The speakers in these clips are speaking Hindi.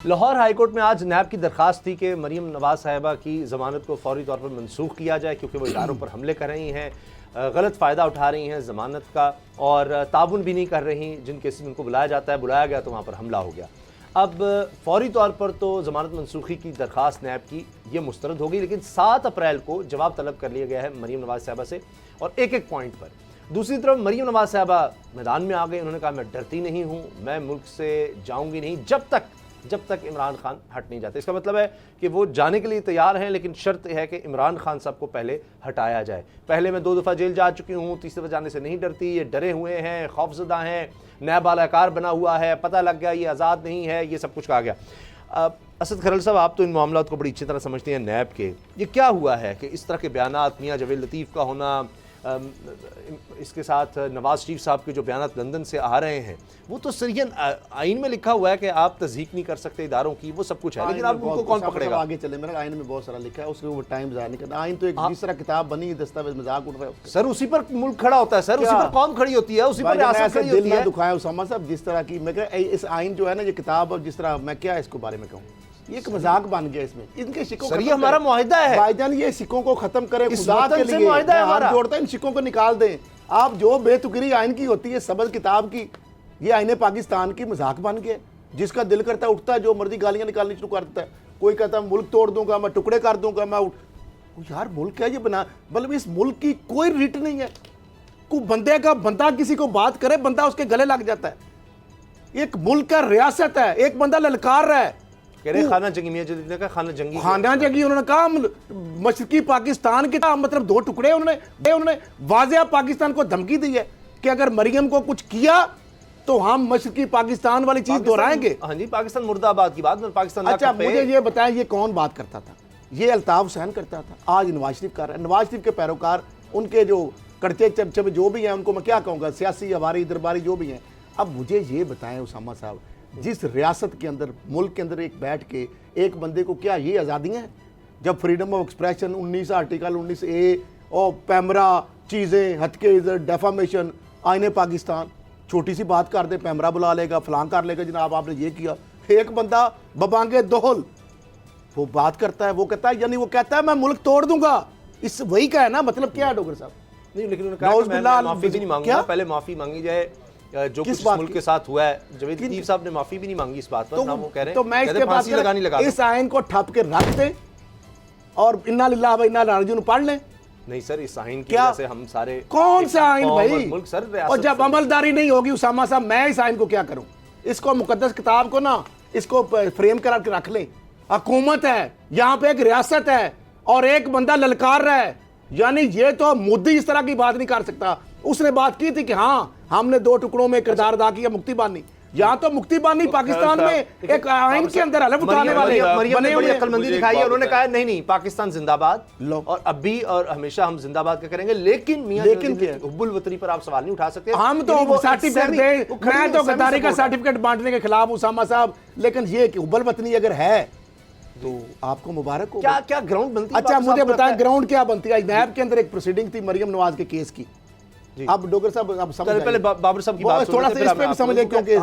लाहौर हाईकोर्ट में आज नैब की दरखास्त थी कि मरीम नवाज साहिबा की ज़मानत को फौरी तौर पर मनसूख किया जाए क्योंकि वो इदारों पर हमले कर रही हैं, गलत फ़ायदा उठा रही हैं ज़मानत का और ताउन भी नहीं कर रही। जिन केसेस में उनको बुलाया जाता है, बुलाया गया तो वहाँ पर हमला हो गया। अब फौरी तौर पर तो ज़मानत मनसूखी की दरखास्त नैब की ये मुस्तरद हो गई, लेकिन 7 अप्रैल को जवाब तलब कर लिया गया है मरीम नवाज साहिबा से और एक एक पॉइंट पर। दूसरी तरफ मरीम नवाज साहिबा मैदान में आ गई। उन्होंने कहा मैं डरती नहीं हूँ, मैं मुल्क से जाऊँगी नहीं जब तक इमरान खान हट नहीं जाते। इसका मतलब है कि वो जाने के लिए तैयार हैं, लेकिन शर्त है कि इमरान खान साहब को पहले हटाया जाए। पहले मैं 2 दफ़ा जेल जा चुकी हूँ, तीसरी दफ़ा जाने से नहीं डरती। ये डरे हुए हैं, खौफजदा हैं, नैब आलाकार बना हुआ है, पता लग गया ये आज़ाद नहीं है, ये सब कुछ कहा गया। असद खरल साहब, आप तो इन मामलों को बड़ी अच्छी तरह समझते हैं नैब के। ये क्या हुआ है कि इस तरह के बयानात, मियाँ जवेद लतीफ़ का होना, इसके साथ नवाज शरीफ साहब के जो बयानात लंदन से आ रहे हैं, वो तो सरियन आइन में लिखा हुआ है कि आप तज़हीक नहीं कर सकते इदारों की, वो सब कुछ है, लेकिन आप उनको कौन पकड़ेगा? आगे चले, मेरा आइन में बहुत सारा लिखा है, उसके ऊपर टाइम ज़ाया नहीं करना। आइन तो एक दूसरा किताब बनी, दस्तावेज मजाक उड़ रहा है सर। उसी पर मुल्क खड़ा होता है सर, उसी पर कौम खड़ी होती है, उसी पर रियासत खड़ी होती है। दुखाया उसामा साहब, जिस तरह की मैं कह इस आइन जो है ना, ये किताब, और जिस तरह मैं क्या इसके बारे में कहूँ, ये एक मजाक बन गया। इसमें इनके शिकों सर, ये हमारा मुआहिदा है भाईजान, ये सिक्कों को खत्म करें, खुदा के लिए हाथ जोड़ता है, इन सिक्कों को निकाल दें। आप जो बेतुकरी आइन की होती है, सबज किताब की, ये आइन पाकिस्तान की मजाक बन गया। जिसका दिल करता है उठता है, जो मर्जी गालियां निकालनी शुरू कर देता है। कोई कहता है मुल्क तोड़ दूंगा, मैं टुकड़े कर दूंगा, मैं यार मुल्क है ये बना, मतलब इस मुल्क की कोई रिट नहीं है। कोई बंदे का बंदा किसी को बात करे, बंदा उसके गले लग जाता है। एक मुल्क का रियासत है, एक बंदा ललकार रहा है, खाना जंगी, मियां जदीद ने कहा खाना जंगी, उन्होंने कहा मशरकी पाकिस्तान के मतलब 2 टुकड़े। उन्होंने वाज़ेह पाकिस्तान को धमकी दी है कि अगर मरियम को कुछ किया तो हम मशरकी पाकिस्तान वाली चीज दोहराएंगे। हाँ जी, पाकिस्तान मुर्दाबाद की बात, पाकिस्तान। अच्छा, मुझे ये बताएं, ये कौन बात करता था? ये अल्ताफ हुसैन करता था, आज नवाज शरीफ कर रहा है। नवाज शरीफ के पैरोकार, उनके जो कड़चे चमचम जो भी हैं, उनको मैं क्या कहूँगा, सियासी हवारी दरबारी जो भी हैं। अब मुझे ये बताएं उसामा साहब, जिस रियासत के अंदर, मुल्क के अंदर एक बैठ के एक बंदे को क्या ये आज़ादियाँ हैं? जब freedom of expression 19 article 19A और पैमरा चीज़ें, हथके इज़्ज़त, डेफामेशन, आईने पाकिस्तान, छोटी सी बात कर दे, पैमरा बुला लेगा, फलां कर लेगा, जनाब आपने ये किया। एक बंदा बबांगे दोहल वो बात करता है, वो कहता है, यानी वो कहता है मैं मुल्क तोड़ दूंगा। इस वही का है ना, मतलब क्या है डोगर साहब? नहीं, लेकिन उन्होंने कहा मैं माफ़ी भी नहीं मांगूंगा, पहले माफ़ी मांगी जाए जो कुछ मुल्क के साथ हुआ है। जवेद लतीफ साहब ने माफी भी नहीं मांगी इस बात पर, ना वो कह रहे हैं। तो मैं इसके फांसी लगानी लगा, इस आइन को ठप के रख दें और इन्ना लिल्लाह व इन्ना इलैहि राजिऊन पढ़ लें। नहीं सर, इस आइन की वजह से हम सारे, कौन सा आइन भाई? मुल्क सर, और जब अमलदारी नहीं होगी उसामा साहब, मैं इस आइन को क्या करूं? इसको मुकद्दस किताब को ना, इसको फ्रेम करा के रख लें। हुकूमत है, यहाँ पे एक रियासत है और एक बंदा ललकार रहा है, यानी ये तो मोदी इस तरह की बात नहीं कर सकता। उसने बात की थी कि हाँ हमने 2 टुकड़ों में किरदार अदा किया, मुक्ति बानी। यहाँ तो मुक्ति बानी पाकिस्तान में एक आइन के अंदर हलफ उठाने वाले बने हुए अक्लमंदी दिखाई है। उन्होंने कहा नहीं, पाकिस्तान जिंदाबाद, और अब भी और हमेशा हम जिंदाबाद का करेंगे। लेकिन हुब्बुल वतनी पर आप सवाल नहीं उठा सकते। हम तो सर्टिफिकेट दे, मैं तो गद्दारी का सर्टिफिकेट बांटने के खिलाफ उसामा साहब, लेकिन ये हुब्बुल वतनी अगर है तो आपको मुबारक हो। क्या ग्राउंड बनती है? अच्छा मुझे बताएं, ग्राउंड क्या बनती है? नैब के अंदर एक प्रोसीडिंग थी मरियम नवाज के केस की। अब डोगर साहब, अब समझ, पहले बाबर साहब की बात थोड़ा सा इस पे भी समझे, क्योंकि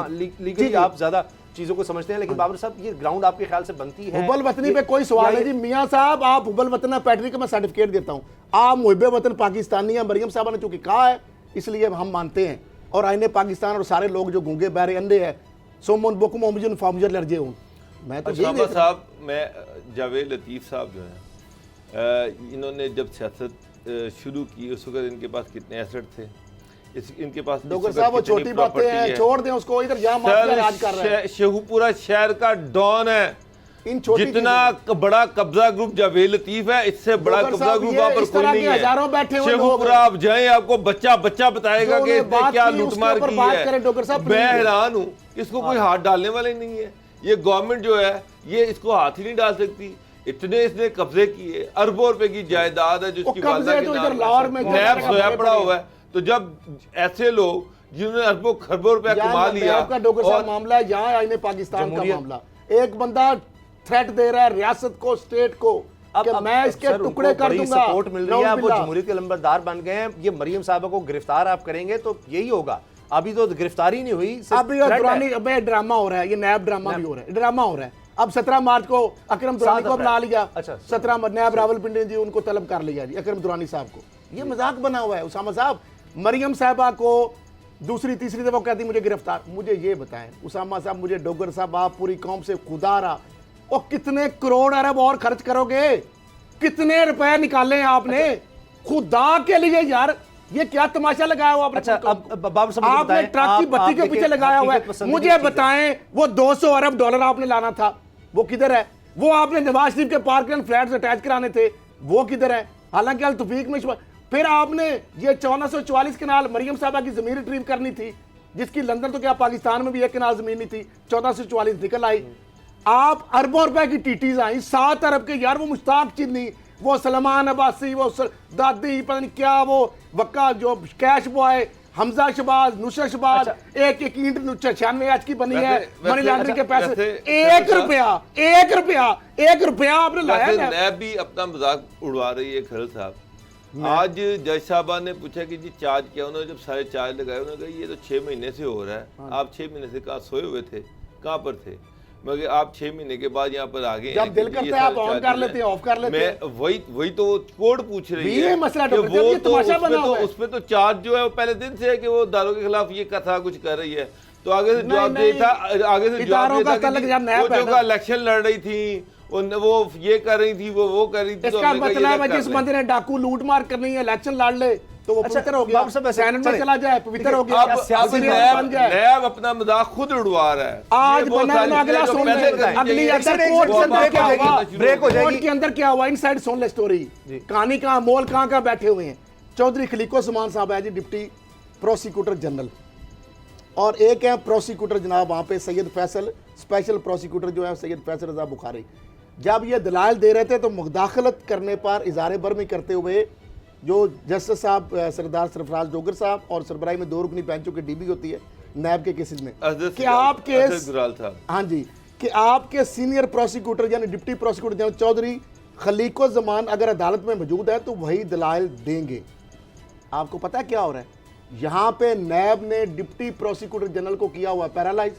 लीगली आप ज्यादा चीजों को समझते हैं। लेकिन बाबर साहब, ये ग्राउंड आपके ख्याल से बनती है? हुब्बुल वतनी पे कोई सवाल नहीं जी मियां साहब, आप हुब्बुल वतन पैट्रिक का मैं सर्टिफिकेट देता हूं। आप मुहिब्बे वतन पाकिस्तानी है, मरियम साहब ने चूंकि कहा है इसलिए हम मानते हैं। और आईने पाकिस्तान और सारे लोग जो गूंगे बहरे अंधे हैं, सोमन बुकुम ओमजुन फामुजर लर्जे हूं। मैं तो उसामा साहब, मैं जावेद लतीफ़ साहब जो हैं, इन्होंने जब सियासत शुरू की उस वक्त इनके पास कितने एसेट थे? इनके पास डोगर साहब वो छोटी बातें हैं, छोड़ दें उसको। इधर यहाँ माफिया राज कर रहा है, शेखुपुरा शहर का डॉन है। जितना बड़ा कब्जा ग्रुप जावेद लतीफ है, इससे बड़ा कब्जा ग्रुप वहां पर कोई नहीं है। हजारों बैठे हुए शेखुपुरा आप जाएं, आपको बच्चा बताएगा कि इसने क्या लूटमार की है। मैं हैरान हूँ, इसको कोई हाथ डालने वाले नहीं है। ये गवर्नमेंट जो है, ये इसको हाथ ही नहीं डाल सकती। इतने इसने कब्जे किए, अरबों रुपए की जायदाद है जिसकी वालदा के नाम नैब सोया पड़ा हुआ है। तो जब ऐसे लोग जिन्होंने अरबों खरबों रुपया कमा लिया, का डोगर साहब मामला है, यहाँ आईने पाकिस्तान का मामला, एक बंदा थ्रेट दे रहा है रियासत को, स्टेट को, अब मैं इसके टुकड़े कर दूंगा। सपोर्ट मिल रही है, वो जमहूरियत के लंबरदार बन गए हैं। ये मरियम साहबा को गिरफ्तार आप करेंगे तो यही होगा। अभी तो गिरफ्तारी नहीं हुई, अभी ड्रामा हो रहा है, ये नैब ड्रामा भी हो रहा है, ड्रामा हो रहा है। अब 17 मार्च को अकरम दुरानी को बुला लिया। अच्छा, 17 नायब रावलपिंडी जी उनको तलब कर लिया जी, अकरम दुरानी साहब को। ये मजाक बना हुआ है। उसामा साहब, मरियम साहबा को दूसरी तीसरी दफा कहती मुझे गिरफ्तार। मुझे ये बताएं उसामा साहब, मुझे डोगर साहब, आप पूरी कौम से खुदा रहा और कितने करोड़ अरब और खर्च करोगे, कितने रुपए निकाले आपने खुदा के लिए यार? ये क्या तमाशा लगाया हुआ आपने? अच्छा, अब बाबर साहब मुझे आपने बताएं, ट्रक की बत्ती के पीछे लगाया हुआ है। मुझे बताएं वो 200 अरब डॉलर आपने लाना था, वो किधर है? वो आपने नवाज शरीफ के पार्कलैंड फ्लैट्स अटैच कराने थे, वो किधर है? हालांकि अल तौफीक में फिर आपने ये 1444 कनाल मरियम साहबा की जमीन रिट्रीव करनी थी, जिसकी लंदन तो क्या पाकिस्तान में भी एक कनाल जमीन नहीं थी, 1444 निकल आई। आप अरबों रुपए की टीटीज आई, 7 अरब के यार। वो मुश्ताक चिन्नी, वो सलमान अब्बासी, वो दादी पता नहीं क्या, वो वक्का जो कैश बॉय, हमजा शबाज, नुसरत शबाज, एक ईंट 96 आज की बनी है मनी लॉन्ड्रिंग के पैसे। 1 रुपया आपने लाया। नैब भी अपना मजाक उड़वा रही है खरल साहब। आज जज साहबा ने पूछा कि जी चार्ज क्या, उन्होंने जब सारे चार्ज लगाए उन्होंने कहा ये तो 6 महीने से हो रहा है। आप 6 महीने से कहाँ सोए हुए थे, कहाँ पर थे? मगर आप 6 महीने के बाद यहाँ पर आ गए। जब दिल करता है आप ऑन कर लेते हैं, ऑफ कर लेते हैं। मैं वही तो कोर्ट पूछ रही है। ये मसला कि वो तो उसमें तो चार्ज जो है वो पहले दिन से है कि वो दारों के खिलाफ ये कथा कुछ कर रही है। तो आगे से जवाब देता, आगे से जवाब देता जो इलेक्शन लड़ रही थी, वो ये कर रही थी, वो कर रही थी। इसका मतलब है जिस बंदे ने डाकू लूट मार करनी है, इलेक्शन लड़ ले तो वो पवित्र हो गया, सैनन में चला जाए, पवित्र हो गया। अब सियासी नैब अपना मजाक खुद उड़वा रहा है। आज बना अगला सुन ले, अगली अंदर कोर्ट के अंदर क्या हुआ, इनसाइड सुन ले स्टोरी। कहानी कहां, मोल कहां कहां बैठे हुए हैं। चौधरी खलीको सुमान साहब है जी डिप्टी प्रोसिक्यूटर जनरल, और एक है प्रोसिक्यूटर जनाब वहां पे सैयद फैसल, स्पेशल प्रोसिक्यूटर जो है सैयद फैसल रजा बुखारी। जब ये दलाल दे रहे थे तो मुदाखलत करने पर इज़हार बर्मी करते हुए जो जस्टिस साहब सरदार सरफराज डोगर साहब और सरबराही में 2 रुकनी बेंचों की डीबी होती है नैब के केसेस में, कि आपके हाँ जी कि आपके सीनियर प्रोसिक्यूटर यानी deputy prosecutor general Chaudhry Khaliquz Zaman अगर अदालत में मौजूद है तो वही दलाल देंगे। आपको पता है क्या हो रहा है? यहाँ पे नैब ने डिप्टी प्रोसिक्यूटर जनरल को किया हुआ पैरालाइज,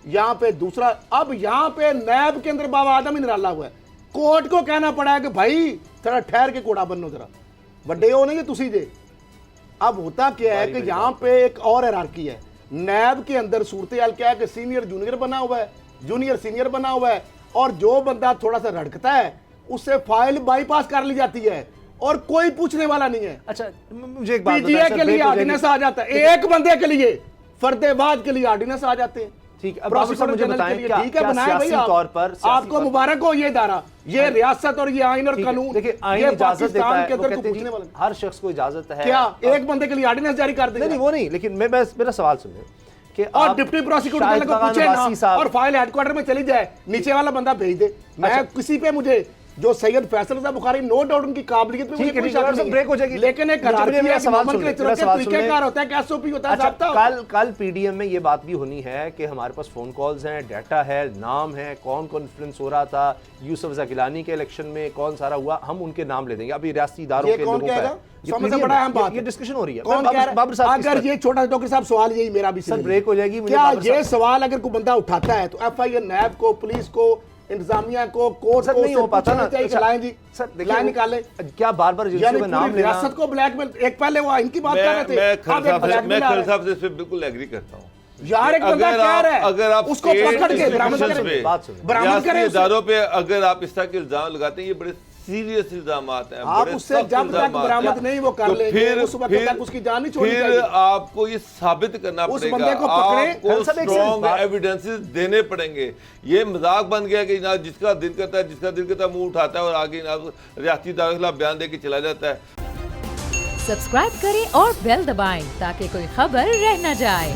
यहाँ पे दूसरा, अब यहाँ पे नैब के अंदर बाबा आदम ही निराला हुआ है। कोर्ट को कहना पड़ा है कि भाई थोड़ा ठहर के कोड़ा बनो, जरा बड़े हो नहीं तुसी जे। अब होता क्या है कि यहाँ पे एक और हायरार्की है नैब के अंदर। सूरत हाल क्या है कि सीनियर जूनियर बना हुआ है, जूनियर सीनियर बना हुआ है, और जो बंदा थोड़ा सा रड़कता है उससे फाइल बाईपास कर ली जाती है और कोई पूछने वाला नहीं है। अच्छा, मुझे एक बात पीजीए के लिए ऑर्डिनेंस आ जाता है, एक बंदे के लिए, फर्देबाद के लिए ऑर्डिनेंस आ जाते हैं। ठीक है, मुझे बताएं क्या सियासी तौर पर आपको मुबारक हो ये दायरा, ये रियासत और ये आइन और कानून। देखिए आइन इजाजत देता है, हर शख्स को इजाजत है। क्या एक बंदे के लिए ऑर्डिनेंस जारी कर देंगे? नहीं वो नहीं, लेकिन मैं मेरा सवाल सुनिए कि और डिप्टी प्रोसिक्यूटर जनरल को पूछे ना और फाइल हेडक्वार्टर में चली जाए, नीचे वाला बंदा भेज दे। मैं किसी पे मुझे जो सैयद फैसल रजा बुखारी नो डाउट उनकी काबिलियत में मुझे कोई शक नहीं, ब्रेक हो जाएगी, लेकिन एक सवाल तरीकाकार होता है, कैसओपी होता है। अच्छा, कल पीडीएम में ये बात भी होनी है कि हमारे पास फोन कॉल्स हैं, डाटा है, नाम है, कौन कॉन्फ्रेंस हो रहा था यूसुफ रजा गिलानी के इलेक्शन में, कौन सारा हुआ, हम उनके नाम ले देंगे। अभी रियासती इदारों के लोगों का बड़ा अहम बात, ये डिस्कशन हो रही है। कौन कह रहा है? अगर ये छोटा डॉक्टर साहब सवाल यही मेरा भी सर ब्रेक हो जाएगी। क्या ये सवाल अगर कोई बंदा उठाता है तो एफआईआर नैब को, पुलिस को, इंतजामिया को, कोर्ट को नहीं हो पाता ना? लाएं जी सर, लाएं निकाले। क्या बार-बार नाम रियासत को ब्लैकमेल, एक पहले वो इनकी बात कर रहे थे। मैं खलील साहब से इस पे बिल्कुल एग्री करता हूं। यार एक बंदा कह रहा है, अगर आप उसको पकड़ के बरामद करें, इदारों पे अगर आप इस तरह के इल्जाम लगाते हैं, ये बड़े सीरियस इल्जाम हैं। आप उससे जब तक बरामद नहीं वो कर लेंगे, उस वक्त तक उसकी जान नहीं छोड़नी चाहिए। फिर आपको ये साबित करना पड़ेगा, आपको स्ट्रॉन्ग एविडेंसेस देने पड़ेंगे। ये मजाक बन गया कि ना जिसका दिल करता है मुंह उठाता है और आगे रियासती इदारों के खिलाफ बयान देके चला जाता है। सब्सक्राइब करें और बेल दबाएं ताकि कोई खबर रह न जाए।